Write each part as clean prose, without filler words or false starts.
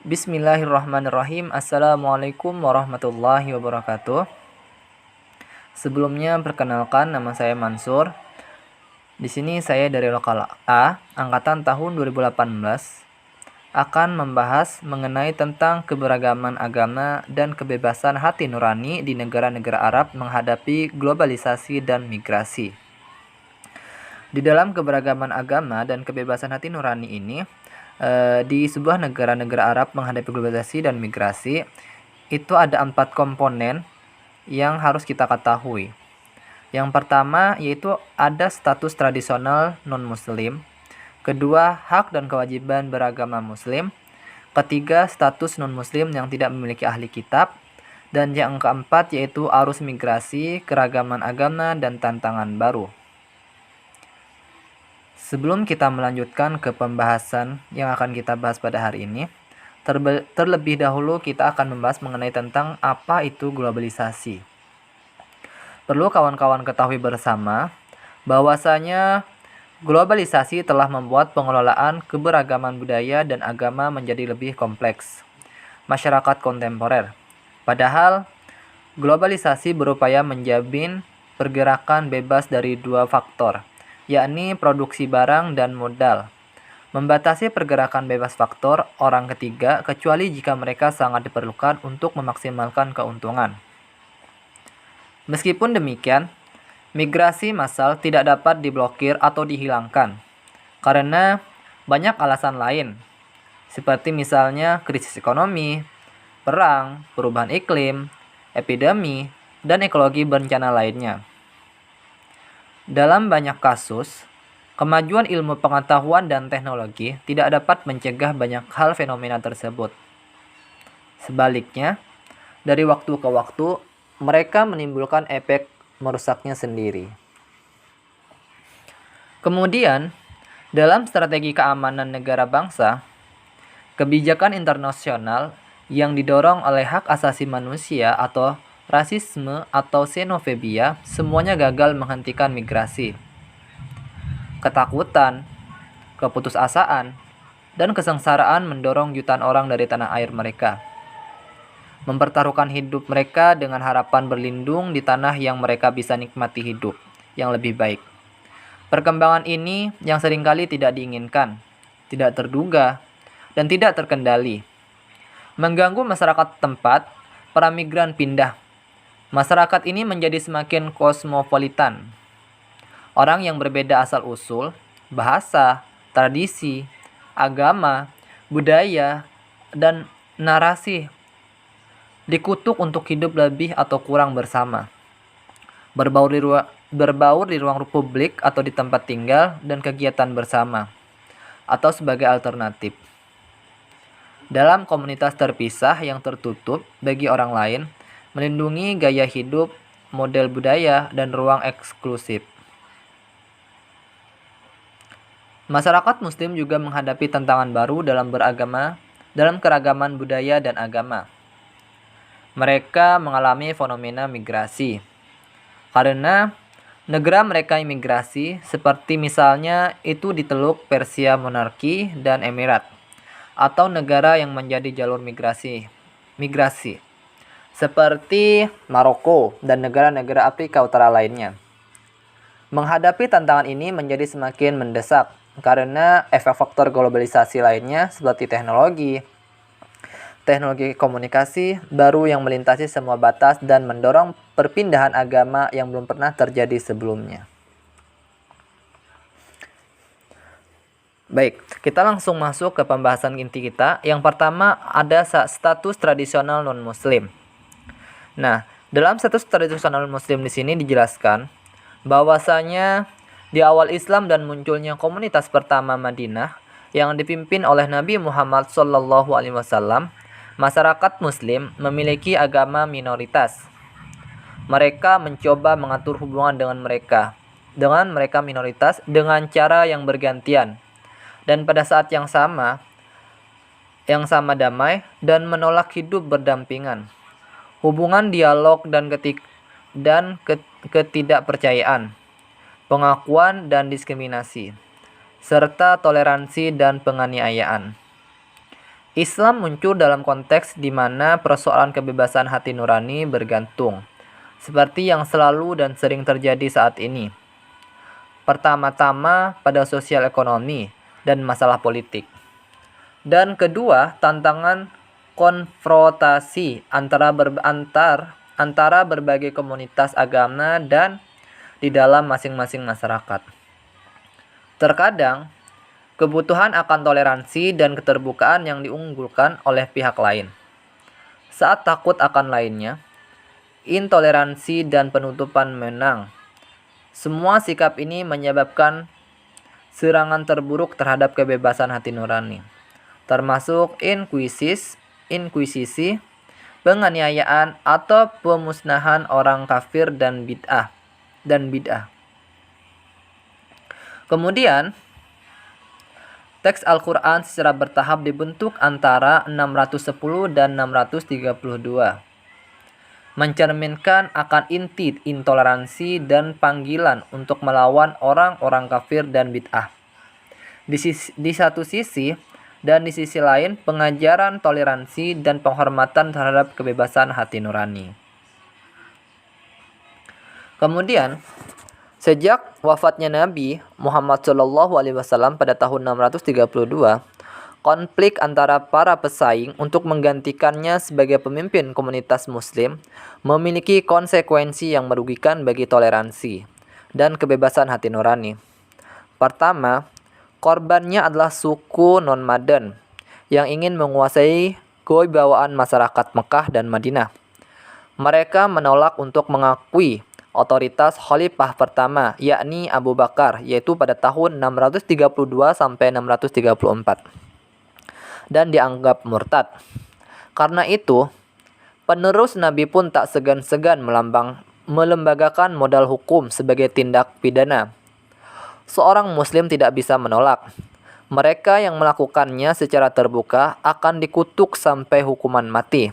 Bismillahirrahmanirrahim. Assalamualaikum warahmatullahi wabarakatuh. Sebelumnya perkenalkan, nama saya Mansur. Di sini saya dari lokal A, angkatan tahun 2018, akan membahas mengenai tentang keberagaman agama dan kebebasan hati nurani di negara-negara Arab menghadapi globalisasi dan migrasi. Di dalam keberagaman agama dan kebebasan hati nurani ini, di sebuah negara-negara Arab menghadapi globalisasi dan migrasi, itu ada 4 komponen yang harus kita ketahui. Yang pertama yaitu ada status tradisional non-muslim. Kedua, hak dan kewajiban beragama muslim. Ketiga, status non-muslim yang tidak memiliki ahli kitab. Dan yang keempat yaitu arus migrasi, keragaman agama, dan tantangan baru. Sebelum kita melanjutkan ke pembahasan yang akan kita bahas pada hari ini, terlebih dahulu kita akan membahas mengenai tentang apa itu globalisasi. Perlu kawan-kawan ketahui bersama bahwasanya globalisasi telah membuat pengelolaan keberagaman budaya dan agama menjadi lebih kompleks. Masyarakat kontemporer. Padahal globalisasi berupaya menjamin pergerakan bebas dari 2 faktor, yakni produksi barang dan modal. Membatasi pergerakan bebas faktor orang ketiga kecuali jika mereka sangat diperlukan untuk memaksimalkan keuntungan. Meskipun demikian, migrasi massal tidak dapat diblokir atau dihilangkan karena banyak alasan lain, seperti misalnya krisis ekonomi, perang, perubahan iklim, epidemi, dan ekologi berencana lainnya. Dalam banyak kasus, kemajuan ilmu pengetahuan dan teknologi tidak dapat mencegah banyak hal fenomena tersebut. Sebaliknya, dari waktu ke waktu, mereka menimbulkan efek merusaknya sendiri. Kemudian, dalam strategi keamanan negara bangsa, kebijakan internasional yang didorong oleh hak asasi manusia atau rasisme atau xenofobia semuanya gagal menghentikan migrasi. Ketakutan, keputusasaan, dan kesengsaraan mendorong jutaan orang dari tanah air mereka, mempertaruhkan hidup mereka dengan harapan berlindung di tanah yang mereka bisa nikmati hidup yang lebih baik. Perkembangan ini yang seringkali tidak diinginkan, tidak terduga, dan tidak terkendali. Mengganggu masyarakat tempat, para migran pindah. Masyarakat ini menjadi semakin kosmopolitan. Orang yang berbeda asal-usul, bahasa, tradisi, agama, budaya, dan narasi dikutuk untuk hidup lebih atau kurang bersama, berbaur di ruang publik atau di tempat tinggal dan kegiatan bersama, atau sebagai alternatif. Dalam komunitas terpisah yang tertutup bagi orang lain, melindungi gaya hidup, model budaya, dan ruang eksklusif. Masyarakat Muslim juga menghadapi tantangan baru dalam keragaman budaya dan agama. Mereka mengalami fenomena migrasi karena negara mereka imigrasi, seperti misalnya itu di Teluk Persia Monarki dan Emirat, atau negara yang menjadi jalur migrasi seperti Maroko dan negara-negara Afrika Utara lainnya. Menghadapi tantangan ini menjadi semakin mendesak karena efek faktor globalisasi lainnya seperti teknologi komunikasi baru yang melintasi semua batas dan mendorong perpindahan agama yang belum pernah terjadi sebelumnya. Baik, kita langsung masuk ke pembahasan inti kita. Yang pertama ada status tradisional non-muslim. Nah, dalam status tradisional muslim di sini dijelaskan bahwasanya di awal Islam dan munculnya komunitas pertama Madinah yang dipimpin oleh Nabi Muhammad SAW, masyarakat Muslim memiliki agama minoritas. Mereka mencoba mengatur hubungan dengan mereka minoritas dengan cara yang bergantian dan pada saat yang sama damai dan menolak hidup berdampingan. Hubungan dialog dan ketidakpercayaan, pengakuan dan diskriminasi, serta toleransi dan penganiayaan. Islam muncul dalam konteks di mana persoalan kebebasan hati nurani bergantung, seperti yang selalu dan sering terjadi saat ini. Pertama-tama pada sosial ekonomi dan masalah politik. Dan kedua, tantangan konfrontasi antara berbagai komunitas agama dan di dalam masing-masing masyarakat. Terkadang, kebutuhan akan toleransi dan keterbukaan yang diunggulkan oleh pihak lain. Saat takut akan lainnya, intoleransi dan penutupan menang. Semua sikap ini menyebabkan serangan terburuk terhadap kebebasan hati nurani, termasuk inkuisisi, penganiayaan atau pemusnahan orang kafir dan bid'ah. Kemudian, teks Al-Quran secara bertahap dibentuk antara 610 dan 632, mencerminkan akan inti intoleransi dan panggilan untuk melawan orang-orang kafir dan bid'ah. Di satu sisi, dan di sisi lain pengajaran toleransi dan penghormatan terhadap kebebasan hati nurani. Kemudian, sejak wafatnya Nabi Muhammad SAW pada tahun 632, konflik antara para pesaing untuk menggantikannya sebagai pemimpin komunitas muslim memiliki konsekuensi yang merugikan bagi toleransi dan kebebasan hati nurani. Pertama, korbannya adalah suku non-Madan yang ingin menguasai kewibawaan masyarakat Mekah dan Madinah. Mereka menolak untuk mengakui otoritas khalifah pertama, yakni Abu Bakar, yaitu pada tahun 632 sampai 634, dan dianggap murtad. Karena itu, penerus Nabi pun tak segan-segan melembagakan modal hukum sebagai tindak pidana. Seorang muslim tidak bisa menolak. Mereka yang melakukannya secara terbuka akan dikutuk sampai hukuman mati.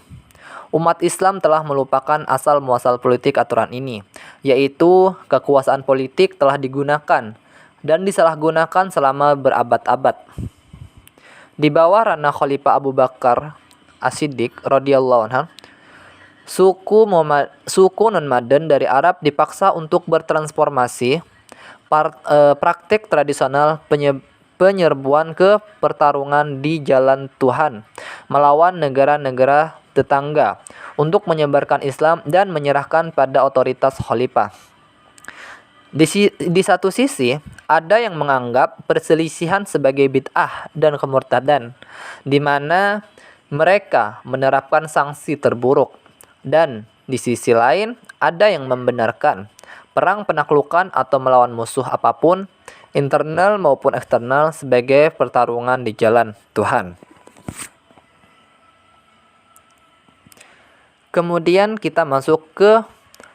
Umat Islam telah melupakan asal-muasal politik aturan ini, yaitu kekuasaan politik telah digunakan dan disalahgunakan selama berabad-abad. Di bawah ranah Khalifah Abu Bakar As-Siddiq radhiyallahu anhu, suku non-Madan dari Arab dipaksa untuk bertransformasi praktik tradisional penyerbuan ke pertarungan di jalan Tuhan melawan negara-negara tetangga untuk menyebarkan Islam dan menyerahkan pada otoritas khalifah. Di satu sisi, ada yang menganggap perselisihan sebagai bid'ah dan kemurtadan, di mana mereka menerapkan sanksi terburuk. Dan di sisi lain, ada yang membenarkan perang penaklukan atau melawan musuh apapun, internal maupun eksternal, sebagai pertarungan di jalan Tuhan. Kemudian kita masuk ke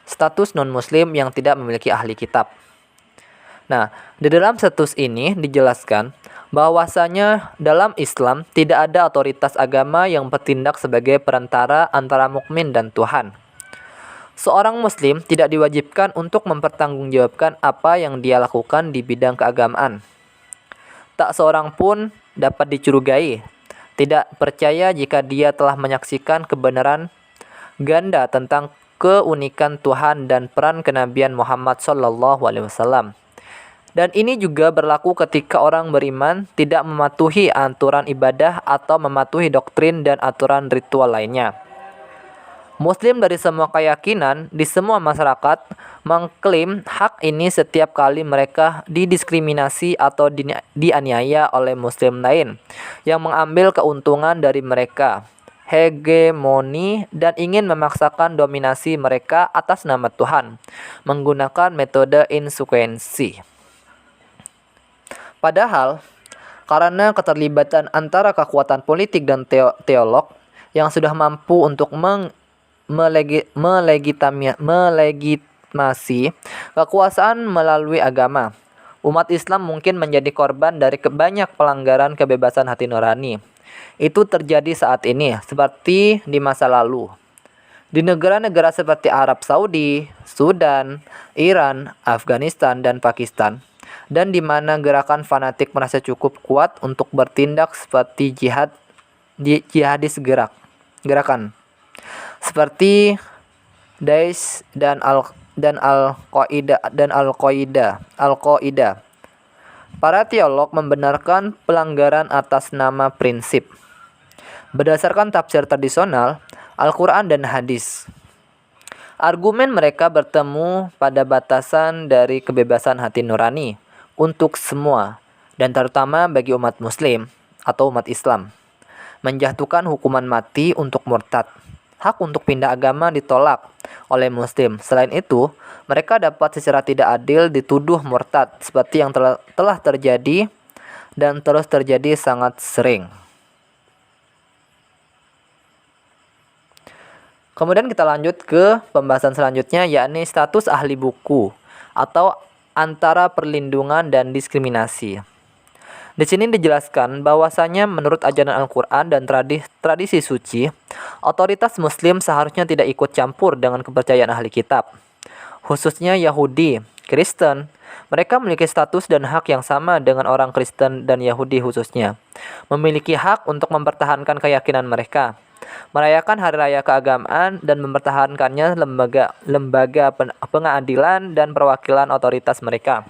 status non-muslim yang tidak memiliki ahli kitab. Nah, di dalam status ini dijelaskan bahwasanya dalam Islam tidak ada otoritas agama yang bertindak sebagai perantara antara mukmin dan Tuhan. Seorang muslim tidak diwajibkan untuk mempertanggungjawabkan apa yang dia lakukan di bidang keagamaan. Tak seorang pun dapat dicurigai tidak percaya jika dia telah menyaksikan kebenaran ganda tentang keunikan Tuhan dan peran kenabian Muhammad SAW. Dan ini juga berlaku ketika orang beriman tidak mematuhi aturan ibadah atau mematuhi doktrin dan aturan ritual lainnya. Muslim dari semua keyakinan di semua masyarakat mengklaim hak ini setiap kali mereka didiskriminasi atau dianiaya oleh muslim lain yang mengambil keuntungan dari mereka, hegemoni, dan ingin memaksakan dominasi mereka atas nama Tuhan menggunakan metode insukuensi. Padahal, karena keterlibatan antara kekuatan politik dan teolog yang sudah mampu untuk melegitimasi kekuasaan melalui agama, umat Islam mungkin menjadi korban dari banyak pelanggaran kebebasan hati nurani. Itu terjadi saat ini seperti di masa lalu. Di negara-negara seperti Arab Saudi, Sudan, Iran, Afghanistan, dan Pakistan, dan di mana gerakan fanatik merasa cukup kuat untuk bertindak seperti jihad jihadis gerakan seperti Daesh dan Al-Qaeda. Para teolog membenarkan pelanggaran atas nama prinsip berdasarkan tafsir tradisional Al-Quran dan hadis. Argumen mereka bertemu pada batasan dari kebebasan hati nurani untuk semua, dan terutama bagi umat muslim atau umat Islam. Menjatuhkan hukuman mati untuk murtad. Hak untuk pindah agama ditolak oleh muslim. Selain itu, mereka dapat secara tidak adil dituduh murtad seperti yang telah terjadi dan terus terjadi sangat sering. Kemudian kita lanjut ke pembahasan selanjutnya, yakni status ahli buku atau antara perlindungan dan diskriminasi. Di sini dijelaskan bahwasanya menurut ajaran Al-Quran dan tradisi suci, otoritas Muslim seharusnya tidak ikut campur dengan kepercayaan ahli kitab, khususnya Yahudi, Kristen. Mereka memiliki status dan hak yang sama dengan orang Kristen dan Yahudi khususnya, memiliki hak untuk mempertahankan keyakinan mereka, merayakan hari raya keagamaan, dan mempertahankannya lembaga pengadilan dan perwakilan otoritas mereka.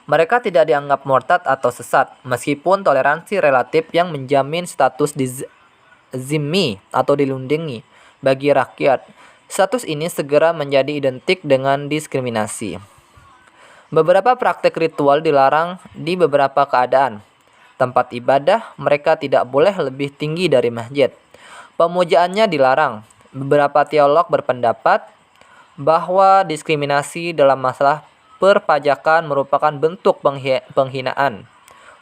Mereka tidak dianggap murtad atau sesat, meskipun toleransi relatif yang menjamin status zimmi atau dilindungi bagi rakyat. Status ini segera menjadi identik dengan diskriminasi. Beberapa praktek ritual dilarang di beberapa keadaan. Tempat ibadah mereka tidak boleh lebih tinggi dari masjid. Pemujaannya dilarang. Beberapa teolog berpendapat bahwa diskriminasi dalam masalah perpajakan merupakan bentuk penghinaan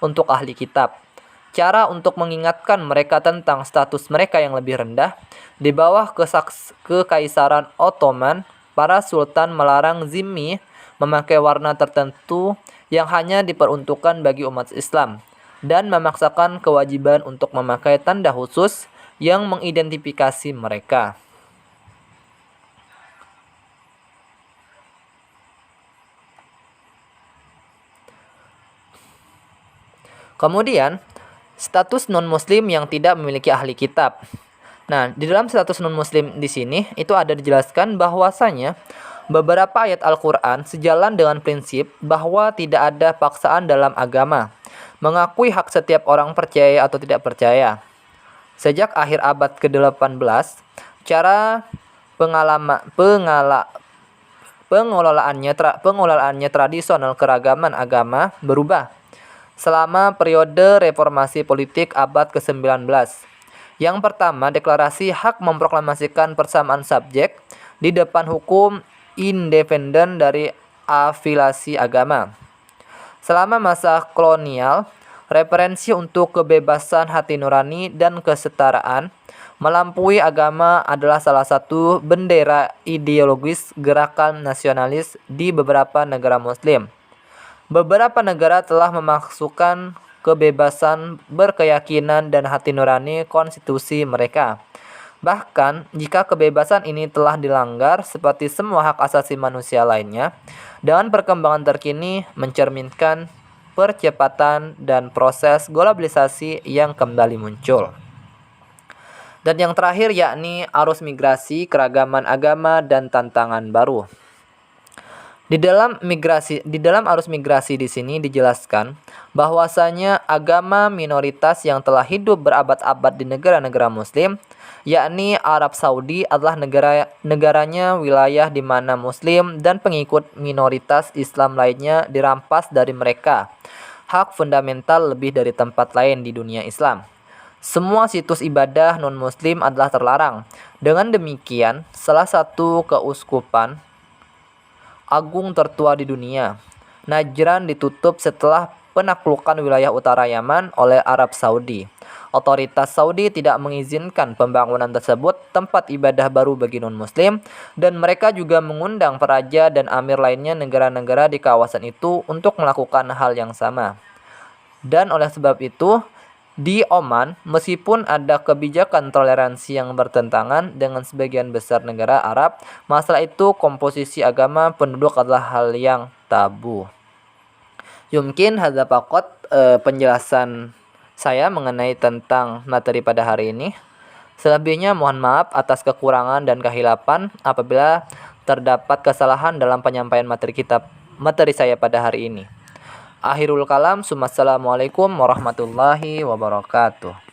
untuk ahli kitab. Cara untuk mengingatkan mereka tentang status mereka yang lebih rendah, di bawah Kekaisaran Ottoman, para sultan melarang zimmi memakai warna tertentu yang hanya diperuntukkan bagi umat Islam dan memaksakan kewajiban untuk memakai tanda khusus yang mengidentifikasi mereka. Kemudian, status non-muslim yang tidak memiliki ahli kitab. Nah, di dalam status non-muslim di sini itu ada dijelaskan bahwasanya beberapa ayat Al-Quran sejalan dengan prinsip bahwa tidak ada paksaan dalam agama, mengakui hak setiap orang percaya atau tidak percaya. Sejak akhir abad ke-18, cara pengelolaannya tradisional keragaman agama berubah selama periode reformasi politik abad ke-19. Yang pertama, deklarasi hak memproklamasikan persamaan subjek di depan hukum independen dari afiliasi agama. Selama masa kolonial, referensi untuk kebebasan hati nurani dan kesetaraan melampaui agama adalah salah satu bendera ideologis gerakan nasionalis di beberapa negara muslim. Beberapa negara telah memasukkan kebebasan berkeyakinan dan hati nurani konstitusi mereka. Bahkan, jika kebebasan ini telah dilanggar seperti semua hak asasi manusia lainnya, dengan perkembangan terkini mencerminkan percepatan dan proses globalisasi yang kembali muncul. Dan yang terakhir yakni arus migrasi, keragaman agama, dan tantangan baru. Di dalam arus migrasi di sini dijelaskan bahwasanya agama minoritas yang telah hidup berabad-abad di negara-negara muslim, yakni Arab Saudi adalah negaranya wilayah di mana muslim dan pengikut minoritas Islam lainnya dirampas dari mereka hak fundamental lebih dari tempat lain di dunia Islam. Semua situs ibadah non-muslim adalah terlarang. Dengan demikian, salah satu keuskupan agung tertua di dunia, Najran, ditutup setelah penaklukan wilayah utara Yaman oleh Arab Saudi. Otoritas Saudi tidak mengizinkan pembangunan tersebut tempat ibadah baru bagi non-muslim, dan mereka juga mengundang peraja dan amir lainnya negara-negara di kawasan itu untuk melakukan hal yang sama. Dan oleh sebab itu, di Oman, meskipun ada kebijakan toleransi yang bertentangan dengan sebagian besar negara Arab, masalah itu komposisi agama penduduk adalah hal yang tabu. Yumkin hadza faqat penjelasan saya mengenai tentang materi pada hari ini. Selebihnya mohon maaf atas kekurangan dan kehilapan apabila terdapat kesalahan dalam penyampaian materi saya pada hari ini. Akhirul kalam, Assalamualaikum warahmatullahi wabarakatuh.